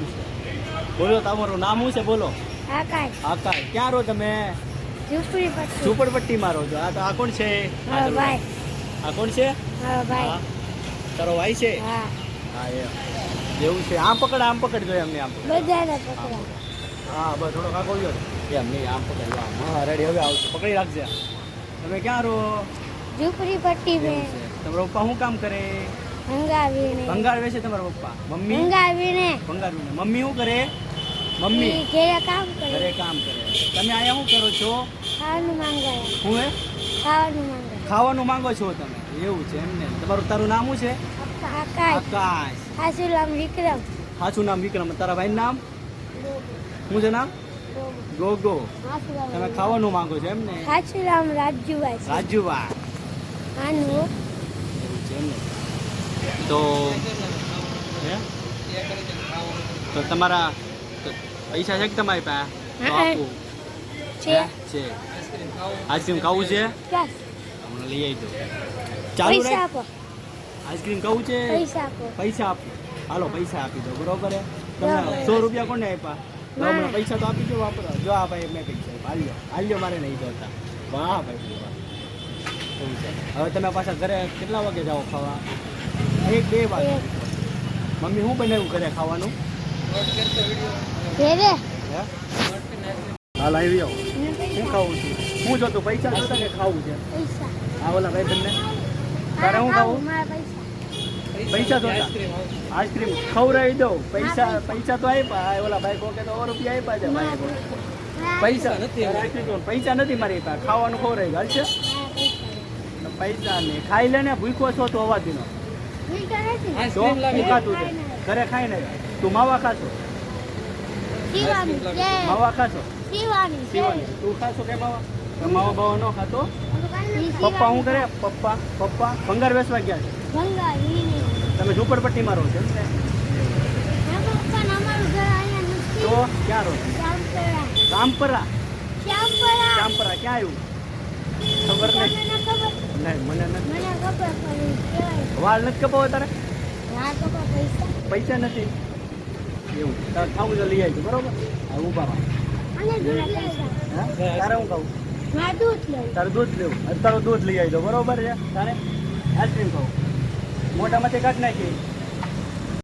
કોણ છે? બોલો તમારું નામ શું છે? બોલો. આકાશ. આકાશ. ક્યાં રહો તમે? ઝૂંપડીપટ્ટી. ઝૂંપડપટ્ટીમાં રહો છો. આ કોણ છે? મારો ભાઈ. આ કોણ છે? મારો ભાઈ. હા. તારો ભાઈ છે? હા. હા એવું છે. આમ પકડ જોઈએ એમને આમ પકડ. બધાને પકડા. હા બસ થોડોક આગળ ગયો એમ નહીં આમ પકડ. હા રેડી હવે આવશે. પકડી રાખજે. તમે ક્યાં રહો? ઝૂંપડીપટ્ટી મેં. તમારા પપ્પા શું કામ કરે? હંગાવીને. ભંગાર વેચે તમારા પપ્પા? મમ્મી હંગાવીને. ભંગાર વેચે. મમ્મી શું કરે? મમ્મી ઈ ઘરે કામ કરે. ઘરે કામ કરે. તમે અહીંયા શું કરો છો? ખાવાનું માંગે. હું હે ખાવાનું માંગે. ખાવાનું માંગો છો તમે? એવું છે એમને. તારું નામ શું છે? આકાશ. આકાશ. આશુરામ વિક્રમ. સાચું નામ વિક્રમ. તારા ભાઈનું નામ શું છે? નામ ગોગો. તમે ખાવાનું માંગો છો એમને? આશુરામ રાજુભાઈ છે. રાજુભાઈ. આનું એવું છે એમને. તો હે? તો તમારા પૈસા છે કે તમારી પાસે? તો આપું. છે. છે. આઈસ્ક્રીમ ખાવું છે? બસ. હમણાં લઈ આવી દો. ચાલુ પૈસા રાખ. આપો. આઈસ્ક્રીમ ખાવું છે? પૈસા આપો. પૈસા આપો. હાલો પૈસા આપી દો. બરોબર હે. તમને બરાબર. 100 રૂપિયા કોને આપ્યા? તો મને. હમણાં પૈસા તો આપી દો. વાપરો. જો આ ભાઈ મેં પૈસા આપ્યા. હાલ્યો મારે નહીં જોતા. વાહ ભાઈ વાહ. એવું છે. હવે તમે પાછા ઘરે કેટલા વાગે જાઓ ખાવા? 1-2 વાગે. મમ્મી શું બનાવ્યું ઘરે ખાવાનું? ઘરે. હે? હાલ આવી આવો. શું ખાવું છું? હું જોતું પૈસા જોતા કે ખાવું છે? પૈસા. આ ઓલા ભાઈ બંને તારે શું ખાવું? મારા પૈસા. પૈસા જોતા? આઈસ્ક્રીમ ખવડાવી દઉં. પૈસા તો આપ્યા. આ ઓલા ભાઈ કોકે તો 100 રૂપિયા આપ્યા છે ભાઈ કોકે. પૈસા નથી. પૈસા નથી મારી પાસે. ખાવાનું ખવડાવી હાલશે? પૈસા નહીં. ખાઈ લે ને. ભૂખો છો તો અવાજ નો. તો શું ખાતું છે? ઘરે ખાઈ ને તું માવા ખાશો? માવા ખાશો? શિવાની. તું ખાશો કે માવા? તો માવા બાવા ન ખાતો? પપ્પા શું કરે? પપ્પા ભંગાર વેચવા ગયા છે. તમે ઝૂંપડપટ્ટીમાં રહો છો એમ ને? તો ક્યાં રહો છો? રામપરા. શ્યામપરા ક્યાં આવ્યું? ખબર નહીં. નહીં મને નથી. વાળ નથી કપાવો તારે? પૈસા નથી. એવું તારે ખાવું તો લઈ આવજો. બરોબર. હા ઊભા રહો. હા? તારે હું ખાવું? તારું દૂધ લેવું. તારું દૂધ લઈ આવજો. બરોબર છે. તારે આઈસ્ક્રીમ ખાવું. મોઢામાંથી કાઢ નાખી.